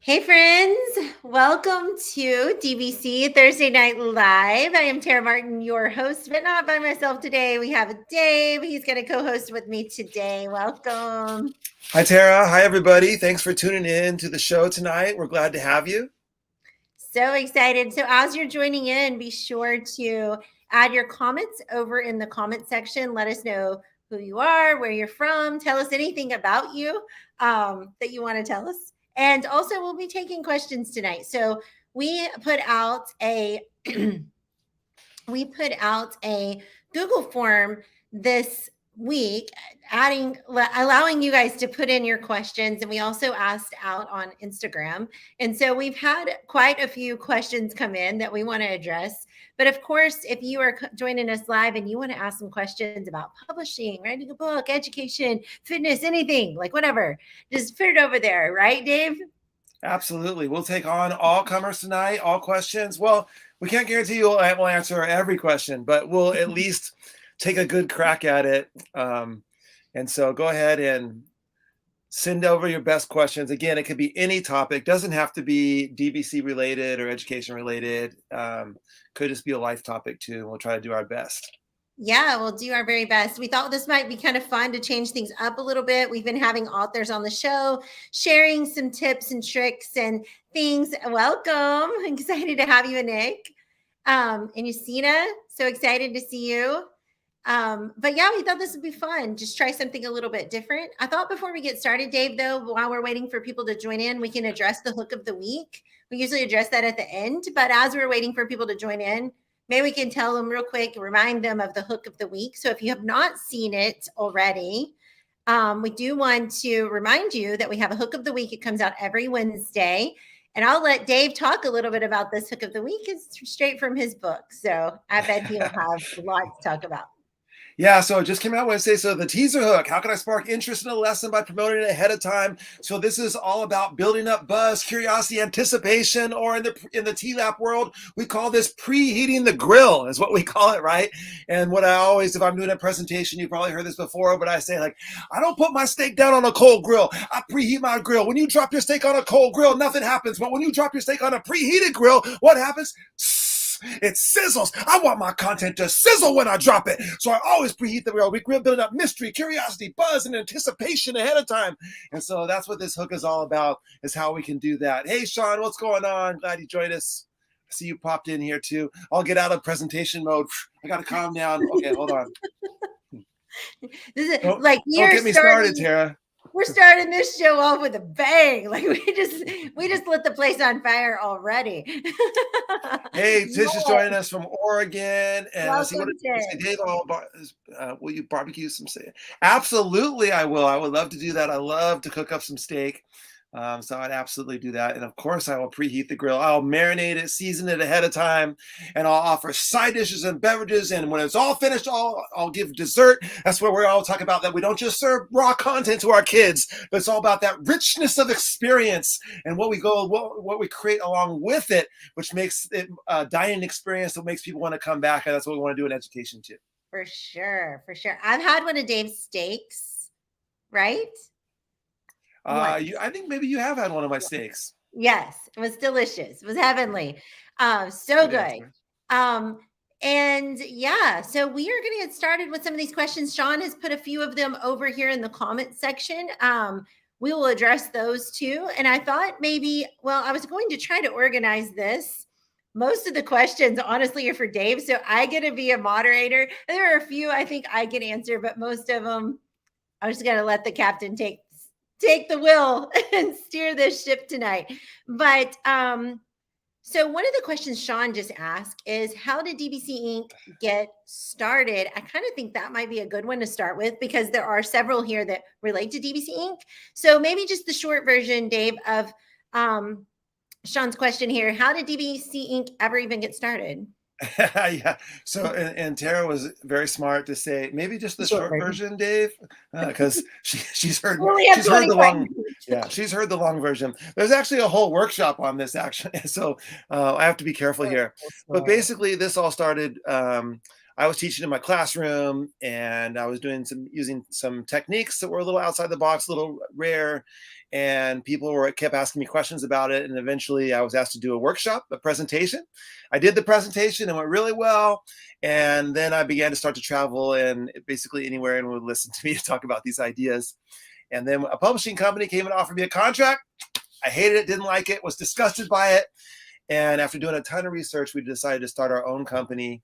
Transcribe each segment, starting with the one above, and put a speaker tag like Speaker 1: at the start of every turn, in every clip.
Speaker 1: Hey friends, welcome to DBC Thursday Night Live. I am Tara Martin, your host, but not by myself today. We have Dave. He's going to co-host with me today. Welcome.
Speaker 2: Hi, Tara. Hi, everybody. Thanks for tuning in to the show tonight. We're glad to have you.
Speaker 1: So excited. So as you're joining in, be sure to add your comments over in the comment section. Let us know who you are, where you're from. Tell us anything about you that you want to tell us. And also, we'll be taking questions tonight. So we put out a Google form this week, allowing you guys to put in your questions, and we also asked out on Instagram. And so we've had quite a few questions come in that we want to address. But of course, if you are joining us live and you want to ask some questions about publishing, writing a book, education, fitness, anything, like whatever, just put it over there, right, Dave?
Speaker 2: Absolutely. We'll take on all comers tonight, all questions. Well, we can't guarantee we'll answer every question, but we'll at least take a good crack at it. And so go ahead and send over your best questions. Again, it could be any topic. Doesn't have to be DBC related or education related. Could just be a life topic too. We'll try to do our best.
Speaker 1: Yeah, we'll do our very best. We thought this might be kind of fun to change things up a little bit. We've been having authors on the show sharing some tips and tricks and things. Welcome. I'm excited to have you, Nick. And Yusina, so excited to see you. But yeah, we thought this would be fun. Just try something a little bit different. I thought before we get started, Dave, though, while we're waiting for people to join in, we can address the hook of the week. We usually address that at the end, but as we're waiting for people to join in, maybe we can tell them real quick, remind them of the hook of the week. So if you have not seen it already, we do want to remind you that we have a hook of the week. It comes out every Wednesday. And I'll let Dave talk a little bit about this hook of the week. It's straight from his book. So I bet he'll have a lot to talk about.
Speaker 2: Yeah, so it just came out Wednesday. So the teaser hook, how can I spark interest in a lesson by promoting it ahead of time? So this is all about building up buzz, curiosity, anticipation, or in the TLAP world, we call this preheating the grill is what we call it, right? And what I always, if I'm doing a presentation, you probably heard this before, but I say like, I don't put my steak down on a cold grill. I preheat my grill. When you drop your steak on a cold grill, nothing happens. But when you drop your steak on a preheated grill, what happens? It sizzles. I want my content to sizzle when I drop it. So I always preheat the grill. We're building up mystery, curiosity, buzz, and anticipation ahead of time. And so that's what this hook is all about, is how we can do that. Hey, Sean, what's going on? Glad you joined us. I see you popped in here too. I'll get out of presentation mode. I got to calm down. Okay, hold on.
Speaker 1: This is don't
Speaker 2: get me started, Tara.
Speaker 1: We're starting this show off with a bang. Like we just lit the place on fire already.
Speaker 2: Hey, Tish is joining us from Oregon. And
Speaker 1: welcome,
Speaker 2: let's see what it is. Dave, will you barbecue some steak? Absolutely, I will. I would love to do that. I love to cook up some steak. So I'd absolutely do that. And of course, I will preheat the grill. I'll marinate it, season it ahead of time, and I'll offer side dishes and beverages. And when it's all finished, I'll give dessert. That's where we all talk about that. We don't just serve raw content to our kids, but it's all about that richness of experience and what we create along with it, which makes it a dining experience that makes people want to come back. And that's what we want to do in education too.
Speaker 1: For sure. I've had one of Dave's steaks, right?
Speaker 2: I think maybe you have had one of my steaks.
Speaker 1: Yes, it was delicious. It was heavenly. So good. And yeah, so we are going to get started with some of these questions. Sean has put a few of them over here in the comment section. We will address those too. And I thought maybe, I was going to try to organize this. Most of the questions, honestly, are for Dave. So I get to be a moderator. And there are a few I think I can answer, but most of them, I'm just going to let the captain take the wheel and steer this ship tonight. But so one of the questions Sean just asked is, how did DBC Inc. get started? I kind of think that might be a good one to start with because there are several here that relate to DBC Inc. So maybe just the short version, Dave, of Sean's question here. How did DBC Inc. ever even get started?
Speaker 2: Yeah. So, and Tara was very smart to say maybe just the short version, Dave, because she's heard the long. Yeah, she's heard the long version. There's actually a whole workshop on this, actually. So I have to be careful here. But basically, this all started. I was teaching in my classroom, and I was using some techniques that were a little outside the box, a little rare, and people kept asking me questions about it. And eventually, I was asked to do a workshop, a presentation. I did the presentation, and went really well. And then I began to start to travel, and basically anywhere anyone would listen to me to talk about these ideas. And then a publishing company came and offered me a contract. I hated it, didn't like it, was disgusted by it. And after doing a ton of research, we decided to start our own company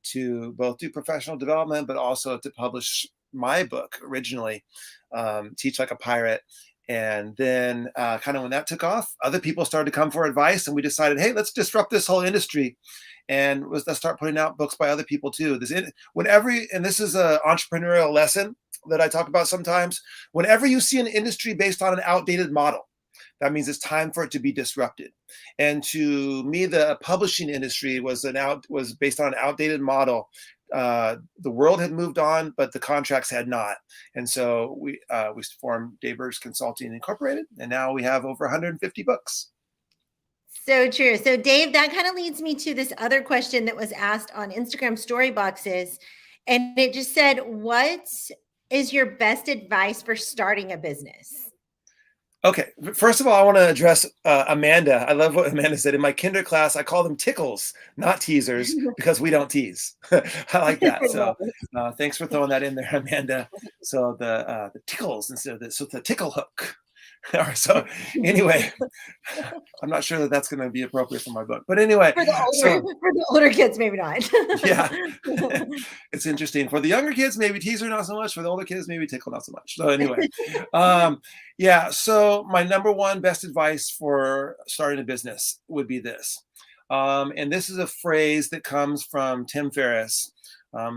Speaker 2: to both do professional development, but also to publish my book originally, Teach Like a Pirate. And then kind of when that took off, other people started to come for advice, and we decided, hey, let's disrupt this whole industry. And let's start putting out books by other people too. And this is an entrepreneurial lesson that I talk about sometimes. Whenever you see an industry based on an outdated model, that means it's time for it to be disrupted. And to me, the publishing industry was based on an outdated model. The world had moved on, but the contracts had not. And so we formed Dave Burgess Consulting Incorporated, and now we have over 150 books.
Speaker 1: So true. So Dave, that kind of leads me to this other question that was asked on Instagram story boxes. And it just said, what is your best advice for starting a business?
Speaker 2: Okay, first of all, I want to address Amanda. I love what Amanda said. In my kinder class, I call them tickles, not teasers, because we don't tease. I like that. So thanks for throwing that in there, Amanda. So the tickles instead of the tickle hook. So anyway, I'm not sure that that's going to be appropriate for my book, but anyway,
Speaker 1: for the older kids, maybe not.
Speaker 2: Yeah, it's interesting. For the younger kids, maybe teaser, not so much. For the older kids, maybe tickle, not so much. So anyway, yeah. So my number one best advice for starting a business would be this, and this is a phrase that comes from Tim Ferriss.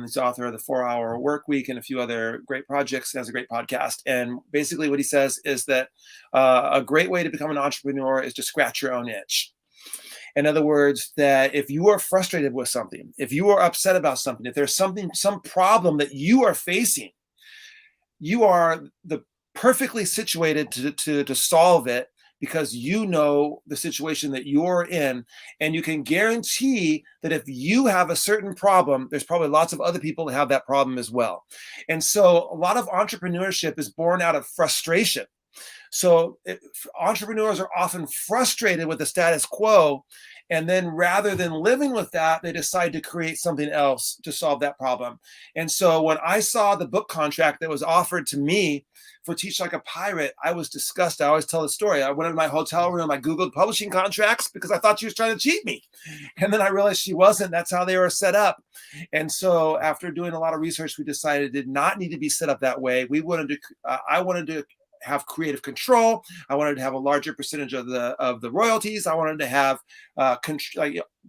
Speaker 2: He's the author of the 4-Hour Work Week and a few other great projects. He has a great podcast. And basically what he says is that a great way to become an entrepreneur is to scratch your own itch. In other words, that if you are frustrated with something, if you are upset about something, if there's some problem that you are facing, you are the perfectly situated to solve it, because you know the situation that you're in, and you can guarantee that if you have a certain problem, there's probably lots of other people that have that problem as well. And so a lot of entrepreneurship is born out of frustration. So entrepreneurs are often frustrated with the status quo, and then rather than living with that, they decide to create something else to solve that problem. And so when I saw the book contract that was offered to me for Teach Like a Pirate, I was disgusted. I always tell the story. I went in my hotel room, I Googled publishing contracts because I thought she was trying to cheat me. And then I realized she wasn't. That's how they were set up. And so after doing a lot of research, we decided it did not need to be set up that way. I wanted to have creative control. I wanted to have a larger percentage of the royalties. I wanted to have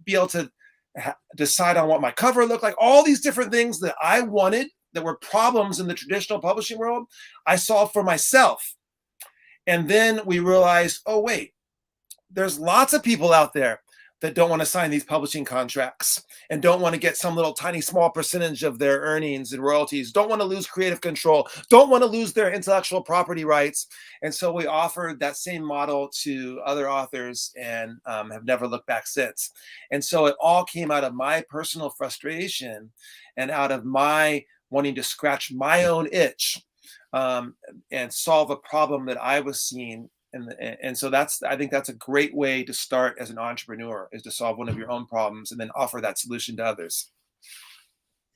Speaker 2: be able to decide on what my cover looked like. All these different things that I wanted that were problems in the traditional publishing world, I solved for myself. And then we realized, oh wait, there's lots of people out there that don't want to sign these publishing contracts and don't want to get some little tiny small percentage of their earnings and royalties, don't want to lose creative control, don't want to lose their intellectual property rights. And so we offered that same model to other authors and have never looked back since. And so it all came out of my personal frustration and out of my wanting to scratch my own itch and solve a problem that I was seeing. And so I think that's a great way to start as an entrepreneur, is to solve one of your own problems and then offer that solution to others.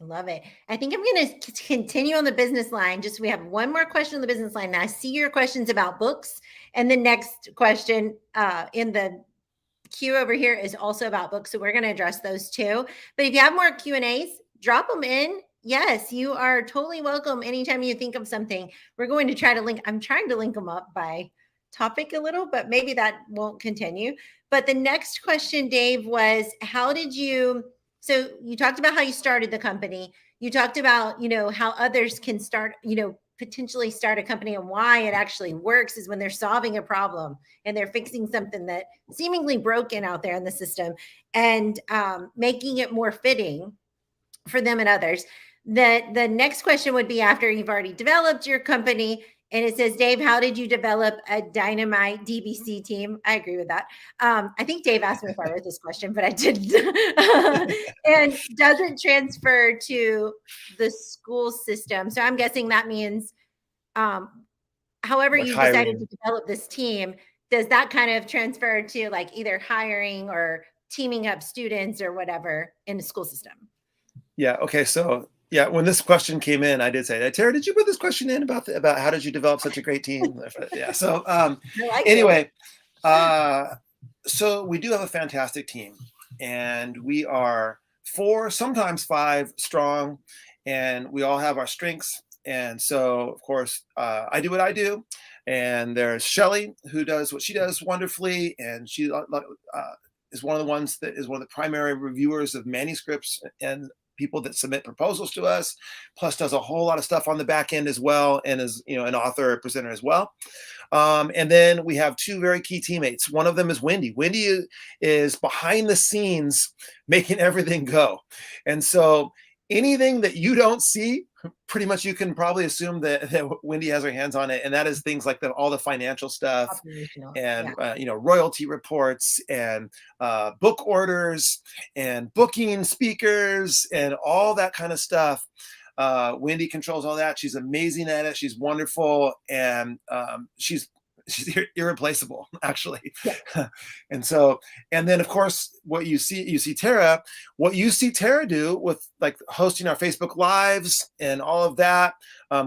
Speaker 1: I love it. I think I'm going to continue on the business line. We have one more question on the business line. Now I see your questions about books, and the next question in the queue over here is also about books. So we're going to address those too. But if you have more Q&As, drop them in. Yes, you are totally welcome. Anytime you think of something, we're going to try to link. I'm trying to link them up by topic a little, but maybe that won't continue. But the next question, Dave, was so you talked about how you started the company. You talked about, how others can start, potentially start a company, and why it actually works is when they're solving a problem and they're fixing something that seemingly broken out there in the system and making it more fitting for them and others. The next question would be, after you've already developed your company, And it says, Dave, how did you develop a Dynamite DBC team? I agree with that. I think Dave asked me if I wrote this question, but I didn't. And doesn't transfer to the school system. So I'm guessing that means, however
Speaker 2: Like
Speaker 1: you decided
Speaker 2: hiring.
Speaker 1: to develop this team, does that kind of transfer to like either hiring or teaming up students or whatever in the school system?
Speaker 2: Yeah. Okay. So yeah, when this question came in, I did say, Tara, did you put this question in about about how did you develop such a great team? Yeah. So
Speaker 1: I like
Speaker 2: anyway, so we do have a fantastic team, and we are 4, sometimes 5 strong, and we all have our strengths. And so, of course, I do what I do, and there's Shelly who does what she does wonderfully, and she is one of the ones that is one of the primary reviewers of manuscripts and people that submit proposals to us, plus does a whole lot of stuff on the back end as well, and is an author, presenter as well. And then we have 2 very key teammates. One of them is Wendy. Wendy is behind the scenes making everything go. And so anything that you don't see, pretty much you can probably assume that Wendy has her hands on it. And that is things like all the financial stuff and, royalty reports and book orders and booking speakers and all that kind of stuff. Wendy controls all that. She's amazing at it. She's wonderful, and she's irreplaceable, actually.
Speaker 1: Yeah.
Speaker 2: And then of course, what you see Tara. What you see Tara do with like hosting our Facebook lives and all of that,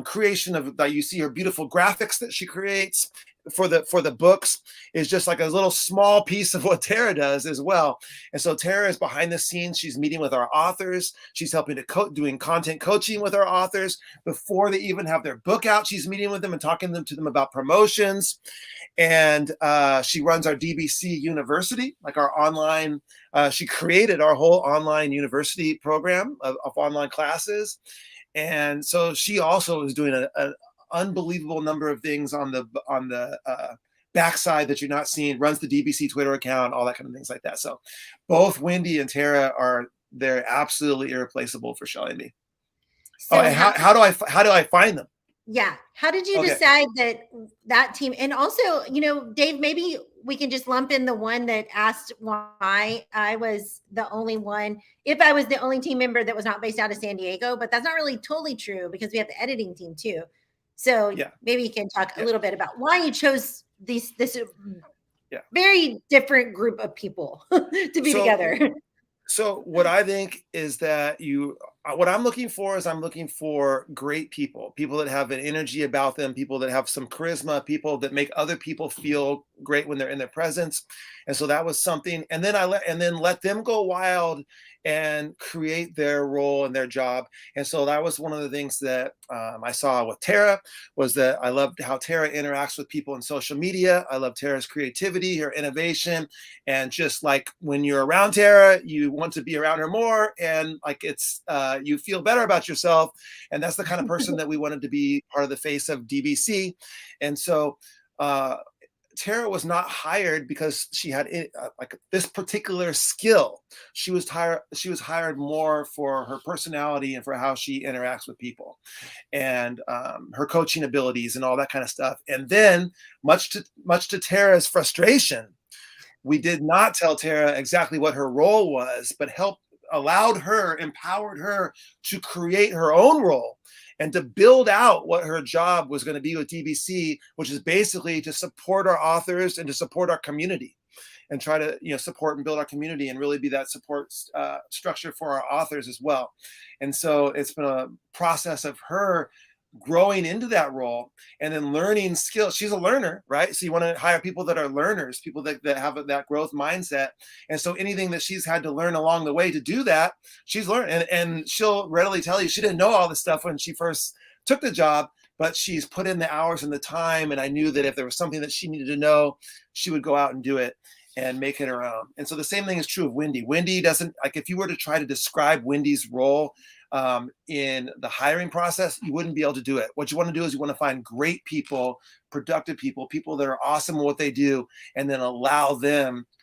Speaker 2: creation of that. You see her beautiful graphics that she creates for the books is just like a little small piece of what Tara does as well. And so Tara is behind the scenes. She's meeting with our authors. She's helping to doing content coaching with our authors before they even have their book out. She's meeting with them and talking to them about promotions. And she runs our DBC University, like our online. She created our whole online university program of online classes. And so she also is doing an unbelievable number of things on the backside that you're not seeing. Runs the DBC Twitter account, all that kind of things like that. So both Wendy and Tara they're absolutely irreplaceable for Shelly and me. So and how do I find them?
Speaker 1: Yeah. How did you decide that team? And also, Dave, maybe we can just lump in the one that asked why I was the only one, if I was the only team member that was not based out of San Diego, but that's not really totally true because we have the editing team too. So maybe you can talk a little bit about why you chose this very different group of people to be together.
Speaker 2: So what I think is that what I'm looking for is I'm looking for great people that have an energy about them, people that have some charisma, people that make other people feel great when they're in their presence. And so that was something. And then let them go wild and create their role and their job. And so that was one of the things that I saw with Tara, was that I loved how Tara interacts with people in social media. I love Tara's creativity, her innovation, and just like when you're around Tara, you want to be around her more, and like it's you feel better about yourself. And that's the kind of person that we wanted to be part of the face of DBC. And so Tara was not hired because she had like this particular skill. She was hired more for her personality and for how she interacts with people, and her coaching abilities and all that kind of stuff. And then, much to Tara's frustration, we did not tell Tara exactly what her role was, but empowered her to create her own role and to build out what her job was going to be with DBC, which is basically to support our authors and to support our community and try to support and build our community and really be that support structure for our authors as well. And so it's been a process of her growing into that role and then learning skills. She's a learner, right? So you want to hire people that are learners, people that have that growth mindset. And so anything that she's had to learn along the way to do that, she's learned. And she'll readily tell you she didn't know all this stuff when she first took the job, but she's put in the hours and the time. And I knew that if there was something that she needed to know, she would go out and do it and make it her own. And so the same thing is true of Wendy. Wendy doesn't, like, if you were to try to describe Wendy's role in the hiring process, you wouldn't be able to do it. What you want to do is you want to find great people, productive people that are awesome at what they do, and then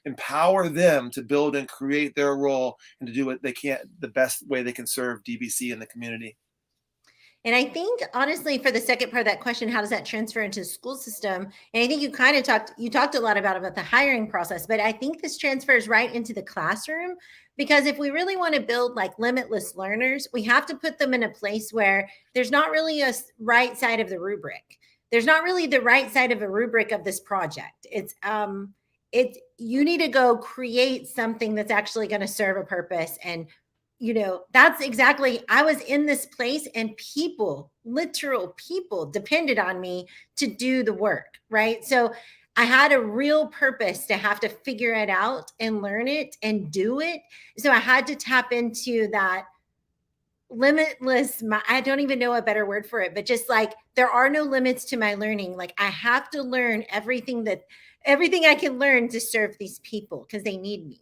Speaker 2: empower them to build and create their role and to do what they can, the best way they can serve DBC and the community.
Speaker 1: And I think honestly, for the second part of that question, how does that transfer into the school system? And I think you kind of talked a lot about the hiring process, but I think this transfers right into the classroom, because if we really want to build like limitless learners, we have to put them in a place where there's not really a right side of the rubric. There's not really the right side of a rubric of this project. It's you need to go create something that's actually going to serve a purpose. And that's exactly, I was in this place and people, literal people, depended on me to do the work, right? So I had a real purpose to have to figure it out and learn it and do it. So I had to tap into that limitless, I don't even know a better word for it, but just like there are no limits to my learning. Like I have to learn everything I can learn to serve these people because they need me.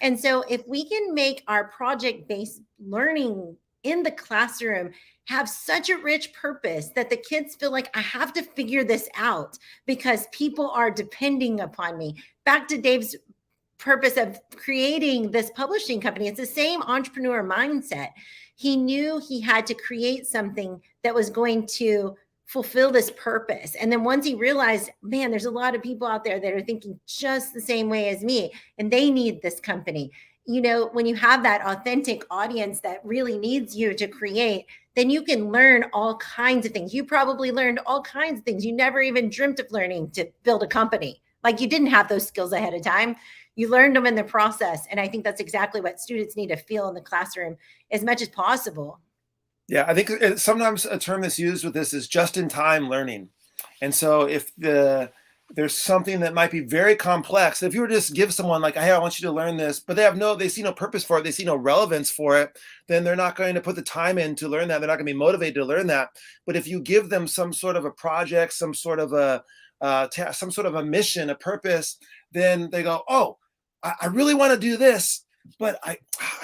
Speaker 1: And so if we can make our project-based learning in the classroom have such a rich purpose that the kids feel like I have to figure this out because people are depending upon me. Back to Dave's purpose of creating this publishing company, it's the same entrepreneur mindset. He knew he had to create something that was going to fulfill this purpose. And then once he realized, man, there's a lot of people out there that are thinking just the same way as me, and they need this company. When you have that authentic audience that really needs you to create, then you can learn all kinds of things. You probably learned all kinds of things you never even dreamt of learning to build a company. Like you didn't have those skills ahead of time. You learned them in the process. And I think that's exactly what students need to feel in the classroom as much as possible.
Speaker 2: Yeah, I think sometimes a term that's used with this is just-in-time learning. And so if there's something that might be very complex, if you were to just give someone like, hey, I want you to learn this, but they see no purpose for it, they see no relevance for it, then they're not going to put the time in to learn that. They're not going to be motivated to learn that. But if you give them some sort of a project, some sort of a mission, a purpose, then they go, oh, I really want to do this, but I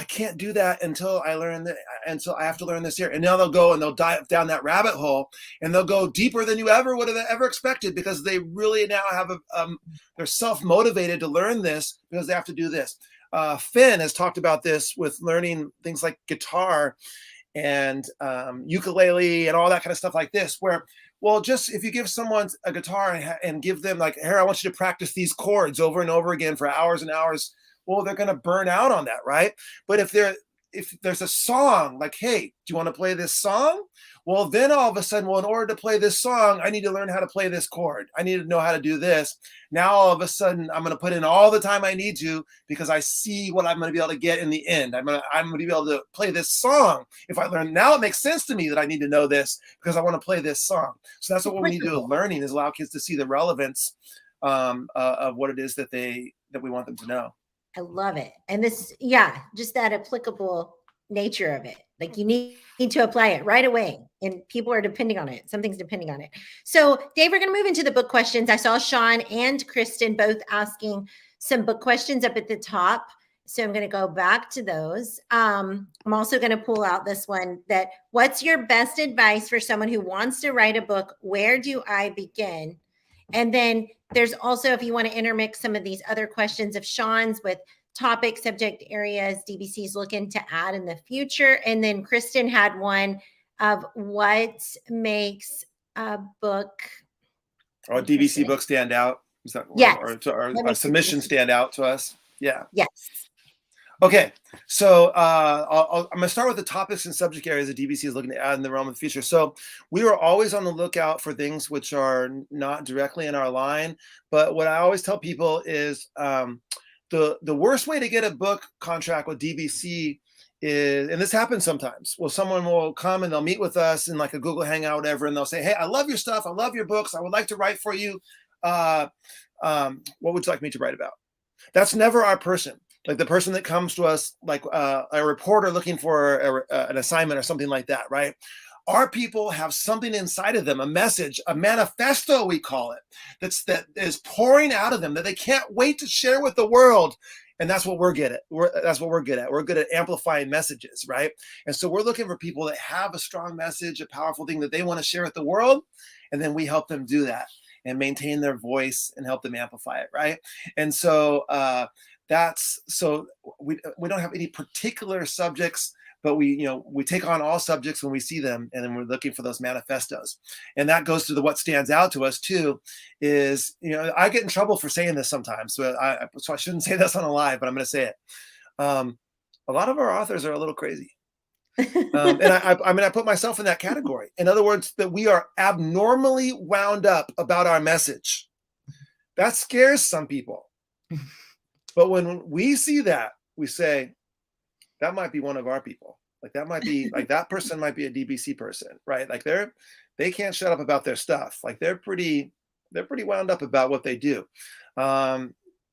Speaker 2: can't do that until I learn that, until I have to learn this here. And now they'll go and they'll dive down that rabbit hole, and they'll go deeper than you would have ever expected, because they really now have they're self-motivated to learn this because they have to do this. Finn has talked about this with learning things like guitar and ukulele and all that kind of stuff like this, where, well, just if you give someone a guitar and give them like, here, I want you to practice these chords over and over again for hours and hours, well, they're going to burn out on that, right? But if there's a song, like, hey, do you want to play this song? Well, then all of a sudden, well, in order to play this song, I need to learn how to play this chord. I need to know how to do this. Now, all of a sudden, I'm going to put in all the time I need to, because I see what I'm going to be able to get in the end. I'm going to be able to play this song. If I learn now, it makes sense to me that I need to know this because I want to play this song. So that's what we need to do with learning, is allow kids to see the relevance of what it is that we want them to know.
Speaker 1: I love it. And this, just that applicable nature of it. Like you need to apply it right away, and people are depending on it. Something's depending on it. So Dave, we're going to move into the book questions. I saw Sean and Kristen both asking some book questions up at the top. So I'm going to go back to those. I'm also going to pull out this one, that what's your best advice for someone who wants to write a book? Where do I begin? And then there's also, if you want to intermix some of these other questions of Sean's with topic, subject areas DBC's looking to add in the future. And then Kristen had one of what makes a book
Speaker 2: or a DBC book stand out. Is that,
Speaker 1: yes.
Speaker 2: or a submission stand out to us? Yeah.
Speaker 1: Yes.
Speaker 2: Okay, so I'm going to start with the topics and subject areas that DBC is looking to add in the realm of the future. So we are always on the lookout for things which are not directly in our line. But what I always tell people is the worst way to get a book contract with DBC is, and this happens sometimes, well, someone will come and they'll meet with us in like a Google Hangout, whatever, and they'll say, hey, I love your stuff. I love your books. I would like to write for you. What would you like me to write about? That's never our person. Like the person that comes to us, like a reporter looking for an assignment or something like that, right? Our people have something inside of them, a message, a manifesto, we call it, that is pouring out of them that they can't wait to share with the world. And that's what we're good at. That's what we're good at. We're good at amplifying messages, right? And so we're looking for people that have a strong message, a powerful thing that they want to share with the world. And then we help them do that and maintain their voice and help them amplify it, right? And so we don't have any particular subjects but we take on all subjects when we see them, and then we're looking for those manifestos. And that goes to what stands out to us too is, I get in trouble for saying this sometimes, so I shouldn't say this on a live, but I'm going to say it. A lot of our authors are a little crazy. And I put myself in that category. In other words, that we are abnormally wound up about our message. That scares some people. But when we see that, we say, that might be one of our people. Like that might be like that person might be a DBC person, right? Like they can't shut up about their stuff. Like they're pretty wound up about what they do.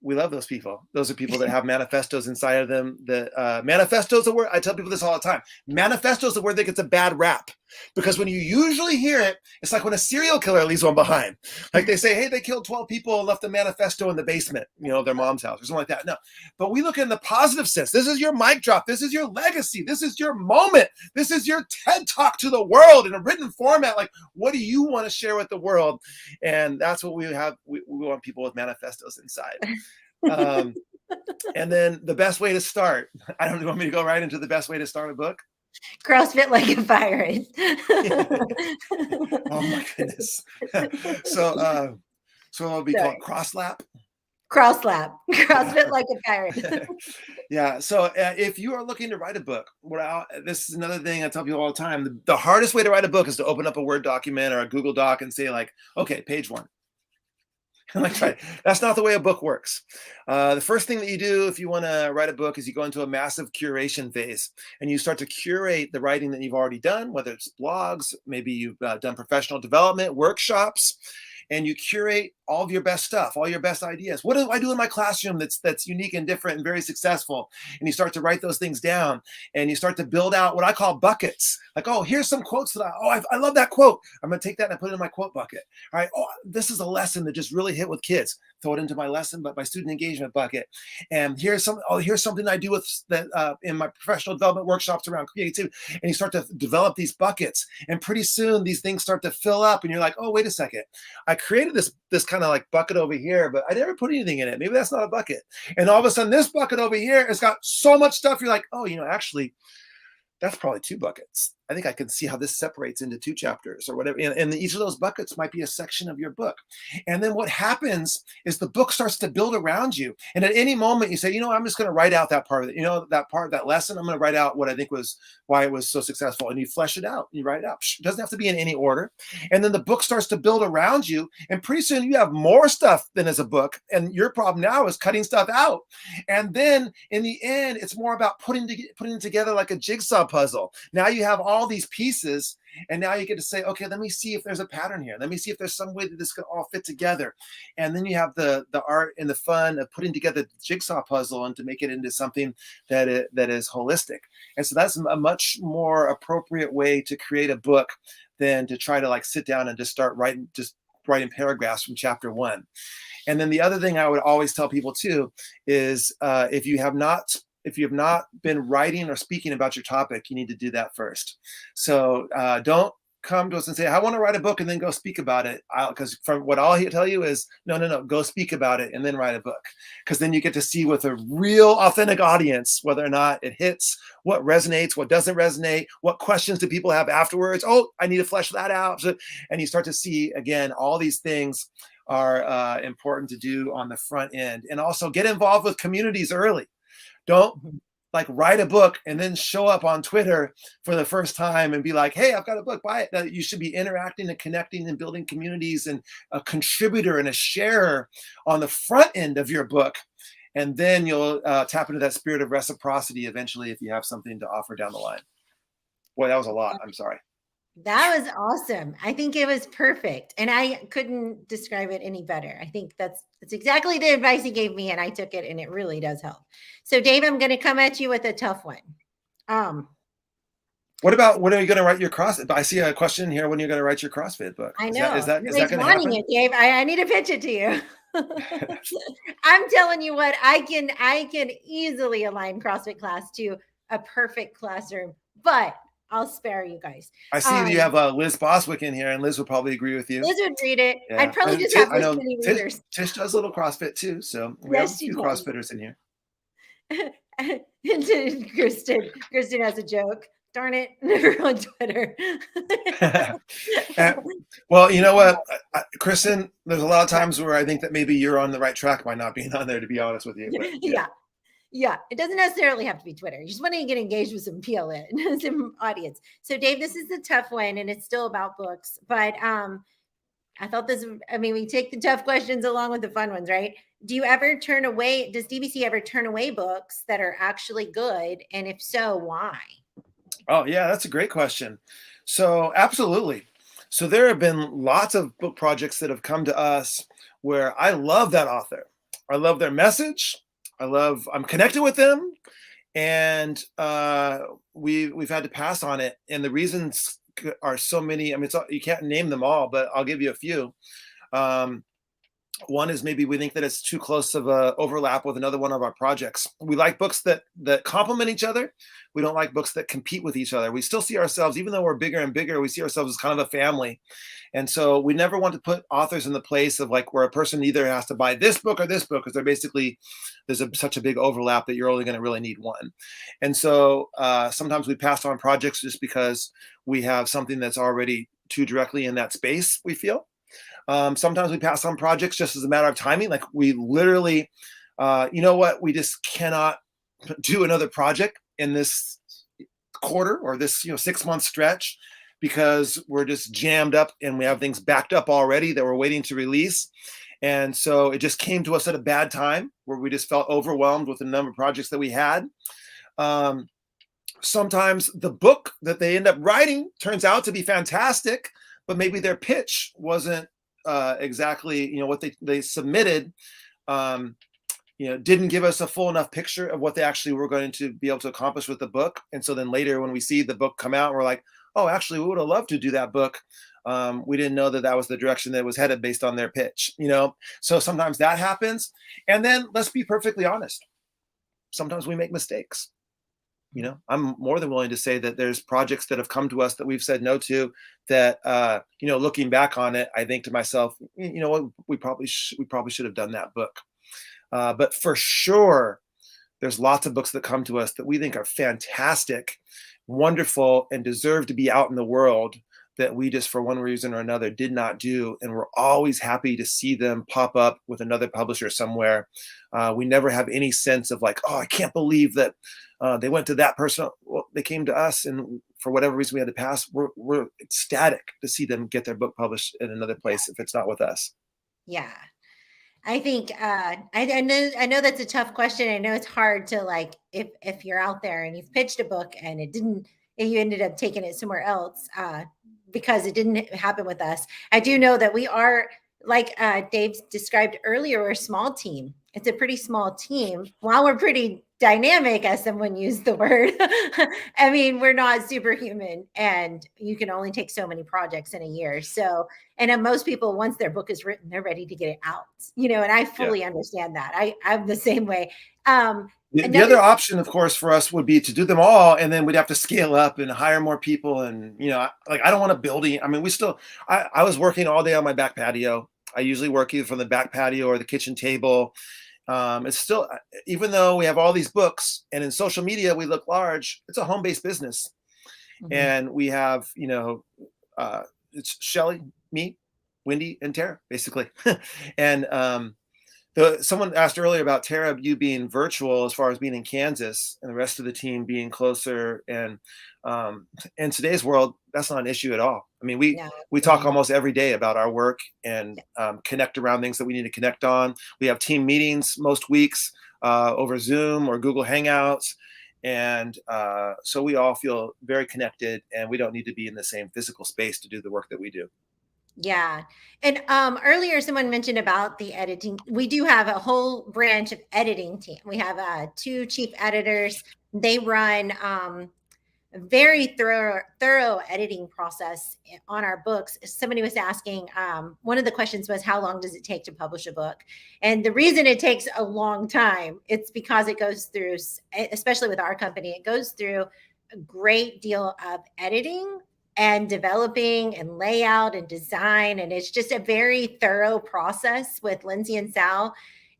Speaker 2: We love those people. Those are people that have manifestos inside of them. Manifestos are word. I tell people this all the time. Manifestos are word that gets a bad rap, because when you usually hear it, it's like when a serial killer leaves one behind. Like they say, hey, they killed 12 people and left a manifesto in the basement, their mom's house or something like that. No, but we look in the positive sense. This is your mic drop. This is your legacy. This is your moment. This is your TED talk to the world in a written format. Like, what do you want to share with the world? And that's what we have. We want people with manifestos inside. And then the best way to start, I don't want me to go right into the best way to start a book.
Speaker 1: CrossFit like a pirate.
Speaker 2: Oh my goodness. So it'll be called CrossLap.
Speaker 1: CrossFit like a pirate.
Speaker 2: Yeah. So if you are looking to write a book, this is another thing I tell people all the time. The hardest way to write a book is to open up a Word document or a Google Doc and say like, okay, page 1. That's not the way a book works. The first thing that you do if you want to write a book is you go into a massive curation phase, and you start to curate the writing that you've already done, whether it's blogs, maybe you've done professional development, workshops, and you curate all of your best stuff, all your best ideas. What do I do in my classroom that's unique and different and very successful? And you start to write those things down, and you start to build out what I call buckets. Like, oh, here's some quotes that I love that quote. I'm going to take that and put it in my quote bucket. All right. Oh, this is a lesson that just really hit with kids. Throw it into my lesson, but my student engagement bucket. And here's something I do with that in my professional development workshops around creativity. And you start to develop these buckets, and pretty soon these things start to fill up, and you're like, oh, wait a second. I created this kind of like bucket over here, but I never put anything in it. Maybe that's not a bucket. And all of a sudden this bucket over here has got so much stuff. You're like, oh, actually that's probably 2 buckets. I think I can see how this separates into 2 chapters or whatever. And each of those buckets might be a section of your book. And then what happens is the book starts to build around you. And at any moment you say, I'm just going to write out that part of it. That lesson, I'm going to write out what I think was why it was so successful. And you flesh it out. You write it out. It doesn't have to be in any order. And then the book starts to build around you. And pretty soon you have more stuff than as a book. And your problem now is cutting stuff out. And then in the end, it's more about putting it together like a jigsaw puzzle. Now you have all these pieces, and now you get to say, okay, let me see if there's a pattern here. Let me see if there's some way that this could all fit together. And then you have the art and the fun of putting together the jigsaw puzzle and to make it into something that is holistic. And so that's a much more appropriate way to create a book than to try to like sit down and just start writing paragraphs from chapter 1. And then the other thing I would always tell people too is if you have not been writing or speaking about your topic, you need to do that first. So don't come to us and say, I want to write a book and then go speak about it. Because from what I'll tell you is, no, go speak about it and then write a book. Because then you get to see with a real authentic audience whether or not it hits, what resonates, what doesn't resonate, what questions do people have afterwards. Oh, I need to flesh that out. And you start to see, again, all these things are important to do on the front end. And also get involved with communities early. Don't like write a book and then show up on Twitter for the first time and be like, hey, I've got a book, buy it. No, you should be interacting and connecting and building communities and a contributor and a sharer on the front end of your book. And then you'll tap into that spirit of reciprocity eventually if you have something to offer down the line. Boy, that was a lot. I'm sorry.
Speaker 1: That was awesome. I think it was perfect. And I couldn't describe it any better. I think that's exactly the advice he gave me, and I took it, and it really does help. So Dave, I'm going to come at you with a tough one.
Speaker 2: What about when are you going to write your CrossFit? I see a question here. When you're going to write your CrossFit book?
Speaker 1: I know.
Speaker 2: Is that going to happen?
Speaker 1: It, Dave. I need to pitch it to you. I'm telling you what, I can easily align CrossFit class to a perfect classroom, but I'll spare you guys.
Speaker 2: I see that you have Liz Boswick in here, and Liz would probably agree with you.
Speaker 1: Liz would read it. Yeah. I'd probably just have this many readers.
Speaker 2: Tish does a little CrossFit too, so we have a few CrossFitters in here.
Speaker 1: Kristen has a joke. Darn it, never on Twitter.
Speaker 2: Well, you know what, Kristen, there's a lot of times where I think that maybe you're on the right track by not being on there, to be honest with you. But
Speaker 1: Yeah. Yeah, it doesn't necessarily have to be Twitter. You just want to get engaged with some PLN, some audience. So, Dave, this is a tough one, and it's still about books. But I thought this. I mean, we take the tough questions along with the fun ones, right? Do you ever turn away? Does DBC ever turn away books that are actually good? And if so, why?
Speaker 2: Oh, yeah, that's a great question. So, absolutely. So, there have been lots of book projects that have come to us where I love that author. I love their message. I'm connected with them, and we've had to pass on it. And the reasons are so many. I mean, you can't name them all, but I'll give you a few. One is maybe we think that it's too close of a overlap with another one of our projects. We like books that complement each other. We don't like books that compete with each other. We still see ourselves, even though we're bigger and bigger, we see ourselves as kind of a family. And so we never want to put authors in the place of like where a person either has to buy this book or this book, because they're basically, such a big overlap that you're only going to really need one. And so sometimes we pass on projects just because we have something that's already too directly in that space, we feel. Sometimes we pass on projects just as a matter of timing. Like we literally, you know what, we just cannot do another project in this quarter or this 6-month stretch because we're just jammed up and we have things backed up already that we're waiting to release. And so it just came to us at a bad time where we just felt overwhelmed with the number of projects that we had. Sometimes the book that they end up writing turns out to be fantastic, but maybe their pitch wasn't exactly what they submitted, didn't give us a full enough picture of what they actually were going to be able to accomplish with the book. And so then later when we see the book come out, we're like, oh, actually we would have loved to do that book. We didn't know that was the direction that it was headed based on their pitch. So sometimes that happens. And then let's be perfectly honest, sometimes we make mistakes. I'm more than willing to say that there's projects that have come to us that we've said no to that, looking back on it, I think to myself, you know what, we probably should have done that book. But for sure, there's lots of books that come to us that we think are fantastic, wonderful, and deserve to be out in the world that we just, for one reason or another, did not do. And we're always happy to see them pop up with another publisher somewhere. We never have any sense of like, oh, I can't believe that they went to that person. Well, they came to us, and for whatever reason we had to pass. We're ecstatic to see them get their book published in another place if it's not with us.
Speaker 1: Yeah, I think I know that's a tough question. I know it's hard to like if you're out there and you've pitched a book and you ended up taking it somewhere else because it didn't happen with us. I do know that we are, like Dave described earlier, we're a small team. It's a pretty small team. While we're pretty dynamic, as someone used the word, I mean, we're not superhuman, and you can only take so many projects in a year. So, and most people, once their book is written, they're ready to get it out, and I fully understand that. I'm the same way.
Speaker 2: The other option, of course, for us would be to do them all, and then we'd have to scale up and hire more people. And, I don't want a building. I mean, I was working all day on my back patio. I usually work either from the back patio or the kitchen table. It's still, even though we have all these books and in social media, we look large, it's a home-based business. Mm-hmm. And we have, it's Shelly, me, Wendy, and Tara, basically. And, someone asked earlier about Tara, you being virtual as far as being in Kansas and the rest of the team being closer. And in today's world, that's not an issue at all. I mean, we talk almost every day about our work and connect around things that we need to connect on. We have team meetings most weeks over Zoom or Google Hangouts. And so we all feel very connected, and we don't need to be in the same physical space to do the work that we do.
Speaker 1: Yeah. And earlier someone mentioned about the editing. We do have a whole branch of editing team. We have 2 chief editors. They run a very thorough editing process on our books. Somebody was asking, one of the questions was, how long does it take to publish a book? And the reason it takes a long time, it's because it goes through, especially with our company, it goes through a great deal of editing and developing and layout and design. And it's just a very thorough process with Lindsay and Sal.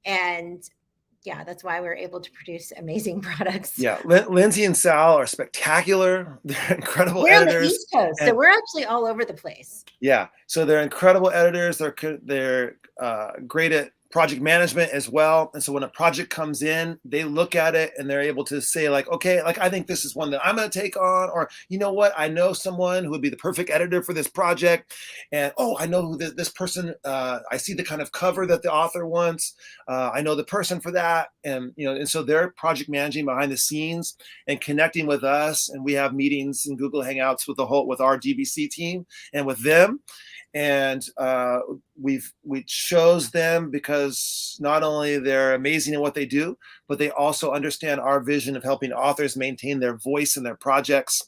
Speaker 1: And yeah, that's why we're able to produce amazing products.
Speaker 2: Yeah, Lindsay and Sal are spectacular. They're incredible
Speaker 1: We're on the
Speaker 2: editors,
Speaker 1: East Coast, so
Speaker 2: and
Speaker 1: we're actually all over the place.
Speaker 2: yeah, so they're incredible editors. They're great at project management as well. And so when a project comes in, they look at it and they're able to say like, okay, like I think this is one that I'm going to take on, or you know what, I know someone who would be the perfect editor for this project, and oh, I know who this person. I see the kind of cover that the author wants. I know the person for that, and you know, and so they're project managing behind the scenes and connecting with us, and we have meetings in Google Hangouts with our DBC team and with them. And we chose them because not only they're amazing in what they do, but they also understand our vision of helping authors maintain their voice in their projects.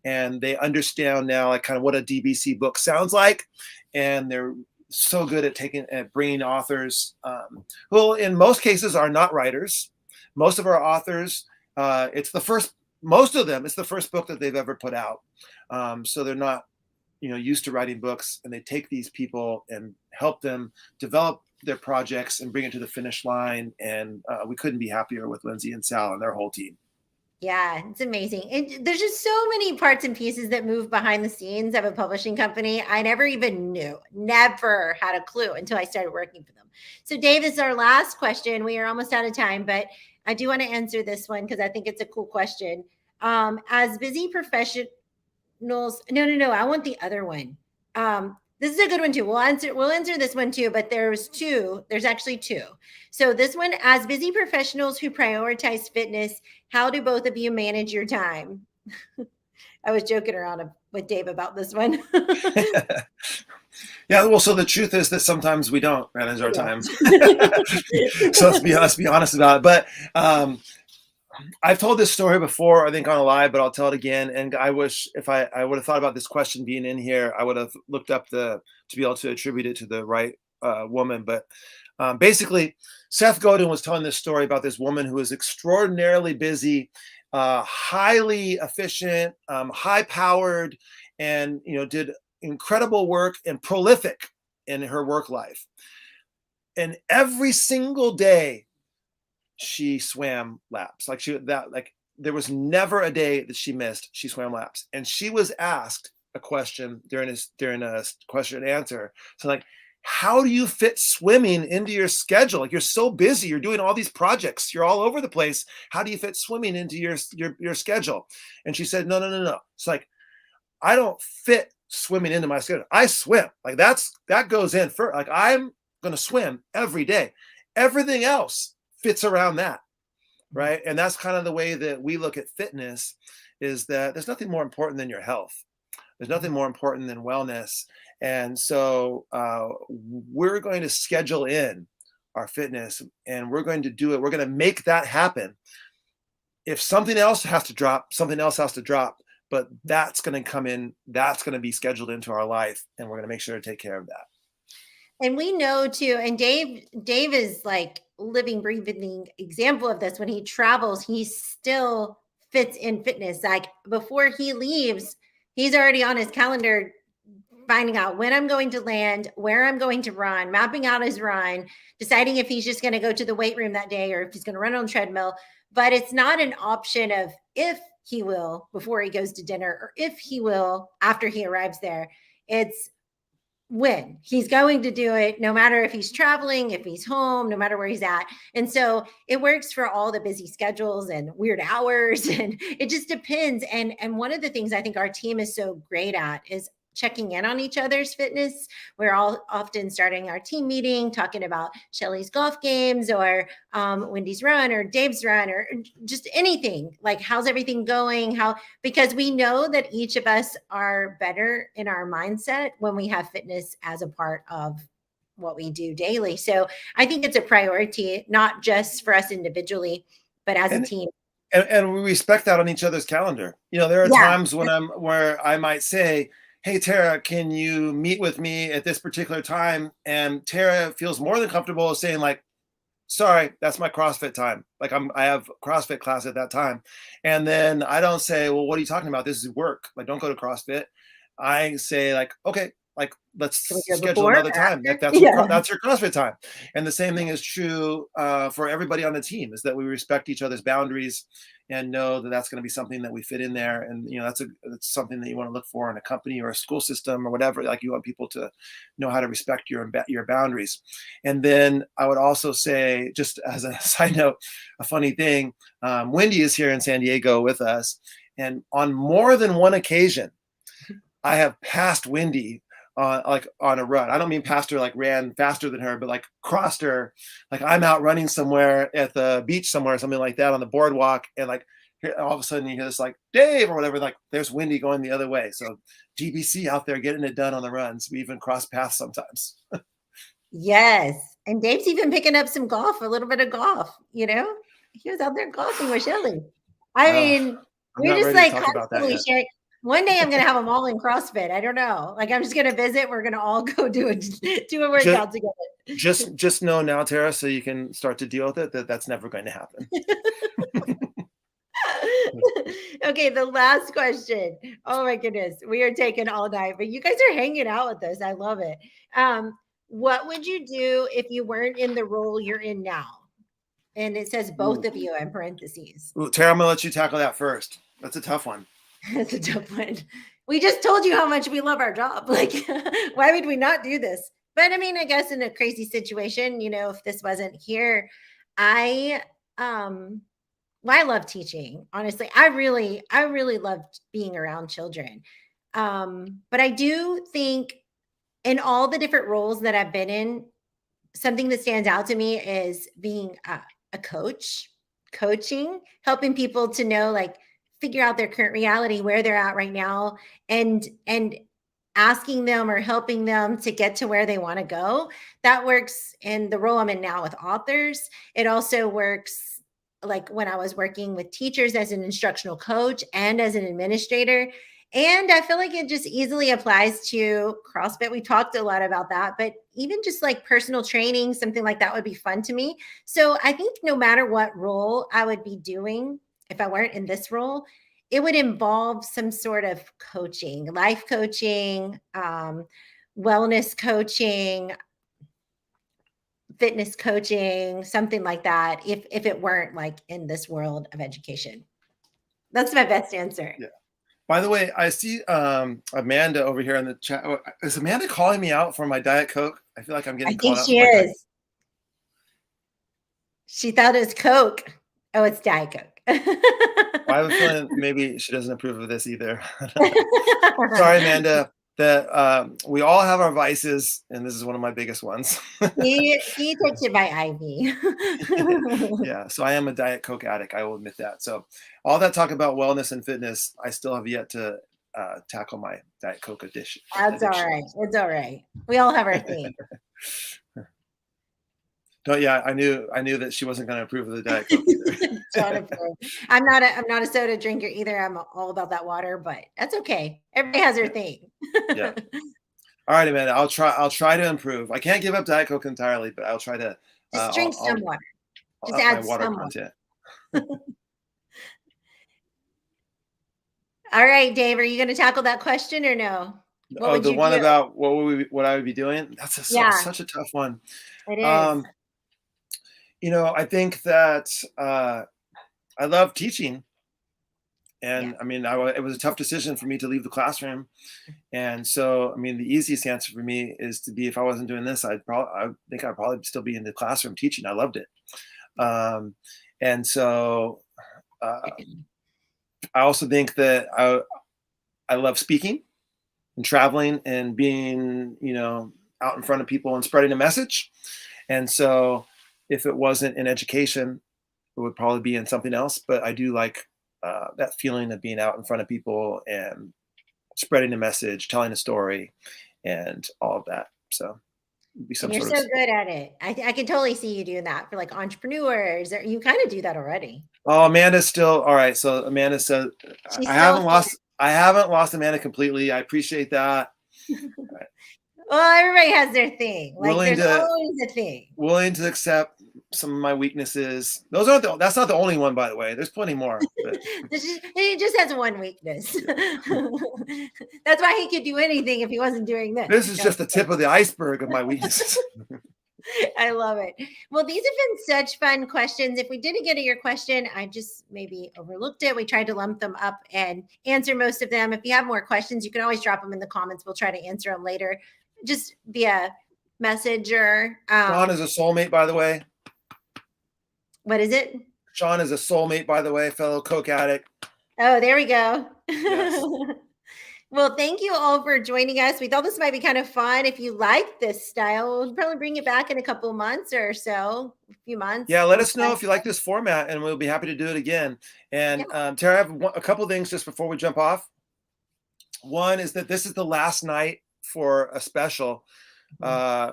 Speaker 2: And they understand now like kind of what a DBC book sounds like, and they're so good at bringing authors who in most cases are not writers. Most of our authors, most of them, it's the first book that they've ever put out. So they're not used to writing books, and they take these people and help them develop their projects and bring it to the finish line. And we couldn't be happier with Lindsay and Sal and their whole team.
Speaker 1: Yeah, it's amazing. There's just so many parts and pieces that move behind the scenes of a publishing company. I never even knew, never had a clue until I started working for them. So Dave, this is our last question. We are almost out of time, but I do want to answer this one because I think it's a cool question. As busy professionals, no, I want the other one. This is a good one too. We'll answer this one too, but there's actually two. So this one, as busy professionals who prioritize fitness, how do both of you manage your time? I was joking around with Dave about this one.
Speaker 2: Yeah, well, so the truth is that sometimes we don't manage our time. So let's be honest about it. But I've told this story before, I think on a live, but I'll tell it again. And I wish if I would have thought about this question being in here, I would have looked up to be able to attribute it to the right woman. But basically, Seth Godin was telling this story about this woman who was extraordinarily busy, highly efficient, high-powered, and did incredible work and prolific in her work life. And every single day, she swam laps. There was never a day that she missed. She swam laps, and she was asked a question during a question and answer. So like, how do you fit swimming into your schedule? Like, you're so busy, you're doing all these projects, you're all over the place. How do you fit swimming into your schedule? And she said, no. It's like, I don't fit swimming into my schedule. I swim. Like that goes in first. Like, I'm going to swim every day. Everything else fits around that, right? And that's kind of the way that we look at fitness, is that there's nothing more important than your health. There's nothing more important than wellness. And so we're going to schedule in our fitness, and we're going to do it. We're going to make that happen. If something else has to drop, something else has to drop, but that's going to come in, that's going to be scheduled into our life, and we're going to make sure to take care of that.
Speaker 1: And we know too, and Dave is like living, breathing example of this. When he travels, he still fits in fitness. Like, before he leaves, he's already on his calendar finding out when I'm going to land, where I'm going to run, mapping out his run, deciding if he's just going to go to the weight room that day or if he's going to run on the treadmill. But it's not an option of if he will before he goes to dinner or if he will after he arrives there. It's when he's going to do it, no matter if he's traveling, if he's home, no matter where he's at. And so it works for all the busy schedules and weird hours, and it just depends. And one of the things I think our team is so great at is checking in on each other's fitness. We're all often starting our team meeting talking about Shelly's golf games or Wendy's run or Dave's run or just anything. Like, how's everything going? Because we know that each of us are better in our mindset when we have fitness as a part of what we do daily. So I think it's a priority, not just for us individually, but as a team.
Speaker 2: And we respect that on each other's calendar. There are times where I might say, hey, Tara, can you meet with me at this particular time? And Tara feels more than comfortable saying like, sorry, that's my CrossFit time. Like I have CrossFit class at that time. And then I don't say, well, what are you talking about? This is work. Like, don't go to CrossFit. I say like, okay, like, let's
Speaker 1: Can we do it
Speaker 2: schedule
Speaker 1: before
Speaker 2: another
Speaker 1: or
Speaker 2: time.
Speaker 1: after?
Speaker 2: That's
Speaker 1: Yeah.
Speaker 2: that's your CrossFit time. And the same thing is true for everybody on the team, is that we respect each other's boundaries and know that that's going to be something that we fit in there. And, that's something that you want to look for in a company or a school system or whatever. Like, you want people to know how to respect your boundaries. And then I would also say, just as a side note, a funny thing, Wendy is here in San Diego with us. And on more than one occasion, I have passed Wendy on a run. I don't mean passed her like ran faster than her, but like crossed her. Like, I'm out running somewhere at the beach somewhere, something like that, on the boardwalk, and like all of a sudden you hear this like Dave or whatever. Like, there's Wendy going the other way. So DBC out there getting it done on the runs. We even cross paths sometimes.
Speaker 1: Yes. And Dave's even picking up some golf, a little bit of golf, He was out there golfing with Shelly. I mean,
Speaker 2: I'm
Speaker 1: we're
Speaker 2: not
Speaker 1: just
Speaker 2: ready
Speaker 1: like
Speaker 2: to talk about that
Speaker 1: constantly
Speaker 2: yet.
Speaker 1: sharing. One day I'm going to have them all in CrossFit. I don't know. Like, I'm just going to visit. We're going to all go do a workout together.
Speaker 2: Just know now, Tara, so you can start to deal with it, that's never going to happen.
Speaker 1: Okay, the last question. Oh my goodness, we are taking all night, but you guys are hanging out with us. I love it. What would you do if you weren't in the role you're in now? And it says both of you in parentheses.
Speaker 2: Ooh, Tara, I'm gonna let you tackle that first. That's a tough one.
Speaker 1: That's a tough one. We just told you how much we love our job. Like, why would we not do this? But I mean, I guess in a crazy situation, if this wasn't here, I love teaching. Honestly, I really loved being around children. But I do think in all the different roles that I've been in, something that stands out to me is being a coach, coaching, helping people to know, like, figure out their current reality, where they're at right now, and asking them or helping them to get to where they want to go. That works in the role I'm in now with authors. It also works like when I was working with teachers as an instructional coach and as an administrator. And I feel like it just easily applies to CrossFit. We talked a lot about that, but even just like personal training, something like that would be fun to me. So I think no matter what role I would be doing, if I weren't in this role, it would involve some sort of coaching, life coaching, wellness coaching, fitness coaching, something like that, if it weren't like in this world of education. That's my best answer.
Speaker 2: Yeah. By the way, I see Amanda over here in the chat. Is Amanda calling me out for my Diet Coke? I feel like I'm getting called out.
Speaker 1: I think she is. She thought it was Coke. Oh, it's Diet Coke.
Speaker 2: I have a feeling maybe she doesn't approve of this either. Sorry, Amanda. That we all have our vices, and this is one of my biggest ones.
Speaker 1: he takes it by IV.
Speaker 2: Yeah, so I am a Diet Coke addict. I will admit that. So all that talk about wellness and fitness, I still have yet to tackle my Diet Coke addiction.
Speaker 1: That's all right. It's all right. We all have our thing.
Speaker 2: Yeah, I knew that she wasn't going to approve of the Diet Coke either.
Speaker 1: I'm not a soda drinker either. I'm all about that water, but that's okay. Everybody has their thing.
Speaker 2: Yeah. All right, Amanda. I'll try to improve. I can't give up Diet Coke entirely, but I'll try to
Speaker 1: just drink some water.
Speaker 2: Just add my water content.
Speaker 1: All right, Dave, are you going to tackle that question or no?
Speaker 2: The one about what I would be doing? That's such a tough one.
Speaker 1: It is.
Speaker 2: I think that I love teaching, and I mean, it was a tough decision for me to leave the classroom, and so I mean, the easiest answer for me is to be, if I wasn't doing this, I think I'd probably still be in the classroom teaching. I loved it, and so I also think that I love speaking and traveling and being, out in front of people and spreading a message, and so if it wasn't in education, it would probably be in something else. But I do like that feeling of being out in front of people and spreading a message, telling a story, and all of that. So it'd be
Speaker 1: you're so good at it. I can totally see you doing that for like entrepreneurs. Or you kind of do that already.
Speaker 2: Oh, Amanda's still all right. So Amanda said, I haven't lost Amanda completely. I appreciate that.
Speaker 1: Well, everybody has their thing. Like, there's always a thing.
Speaker 2: Willing to accept some of my weaknesses. That's not the only one, by the way. There's plenty more. But.
Speaker 1: He just has one weakness. That's why he could do anything if he wasn't doing this.
Speaker 2: This is just the tip of the iceberg of my weaknesses.
Speaker 1: I love it. Well, these have been such fun questions. If we didn't get to your question, I just maybe overlooked it. We tried to lump them up and answer most of them. If you have more questions, you can always drop them in the comments. We'll try to answer them later, just via messenger.
Speaker 2: Sean is a soulmate, by the way.
Speaker 1: What is it?
Speaker 2: Sean is a soulmate, by the way, fellow Coke addict.
Speaker 1: Oh, there we go.
Speaker 2: Yes.
Speaker 1: Well, thank you all for joining us. We thought this might be kind of fun. If you like this style, we'll probably bring it back in a couple of months or so, a few months.
Speaker 2: Yeah, let us know if you like this format, and we'll be happy to do it again. And Tara, I have a couple of things just before we jump off. One is that this is the last night for a special.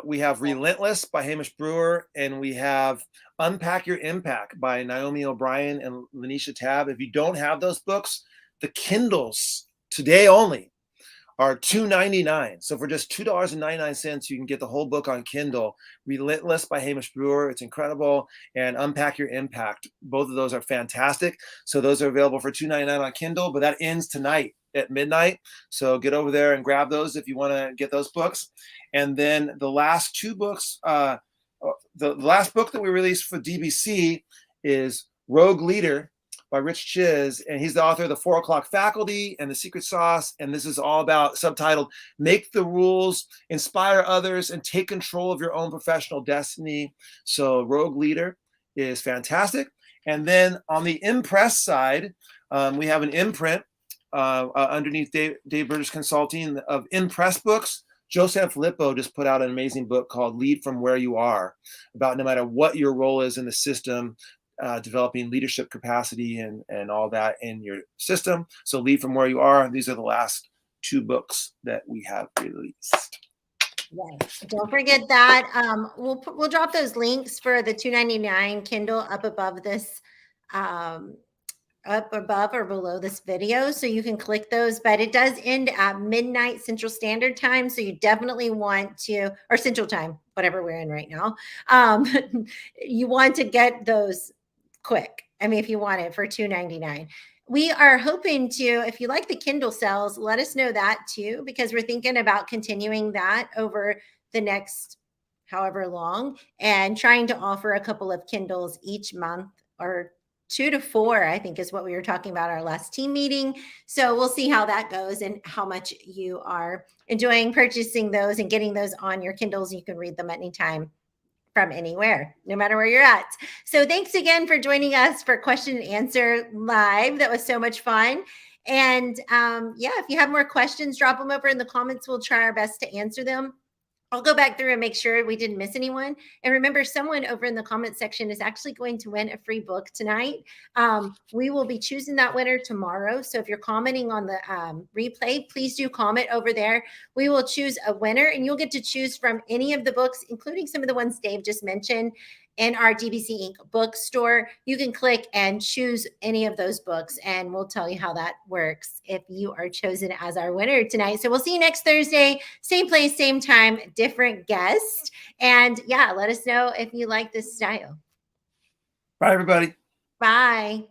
Speaker 2: We have Relentless by Hamish Brewer, and we have Unpack Your Impact by Naomi O'Brien and Lanisha Tabb. If you don't have those books, the Kindles today only are $2.99. So for just $2.99, you can get the whole book on Kindle. Relentless by Hamish Brewer, it's incredible, and Unpack Your Impact. Both of those are fantastic. So those are available for $2.99 on Kindle, but that ends tonight at midnight. So get over there and grab those if you want to get those books. And then the last two books, the last book that we released for DBC is Rogue Leader by Rich Chiz, and he's the author of The 4 O'Clock Faculty and The Secret Sauce. And this is all about, subtitled, Make the Rules, Inspire Others, and Take Control of Your Own Professional Destiny. So Rogue Leader is fantastic. And then on the impress side, we have an imprint underneath Dave Burgess Consulting of impress books. Joseph Lippo just put out an amazing book called Lead from Where You Are, about no matter what your role is in the system, developing leadership capacity and all that in your system. So Lead from Where You Are. These are the last two books that we have released.
Speaker 1: Yes. Don't forget that. We'll drop those links for the $2.99 Kindle up above this, up above or below this video, so you can click those. But it does end at midnight Central Standard Time, so you definitely want to, or Central Time, whatever we're in right now. You want to get those quick. I mean, if you want it for $2.99. We are hoping to, if you like the Kindle sales, let us know that too, because we're thinking about continuing that over the next however long and trying to offer a couple of Kindles each month, or 2 to 4, I think, is what we were talking about our last team meeting. So we'll see how that goes and how much you are enjoying purchasing those and getting those on your Kindles. You can read them anytime from anywhere, no matter where you're at. So thanks again for joining us for Question and Answer Live. That was so much fun. And yeah, if you have more questions, drop them over in the comments. We'll try our best to answer them. I'll go back through and make sure we didn't miss anyone. And remember, someone over in the comment section is actually going to win a free book tonight. We will be choosing that winner tomorrow. So if you're commenting on the replay, please do comment over there. We will choose a winner, and you'll get to choose from any of the books, including some of the ones Dave just mentioned, in our DBC Inc. bookstore. You can click and choose any of those books, and we'll tell you how that works if you are chosen as our winner tonight. So we'll see you next Thursday, same place, same time, different guest. And yeah, let us know if you like this style.
Speaker 2: Bye, everybody.
Speaker 1: Bye.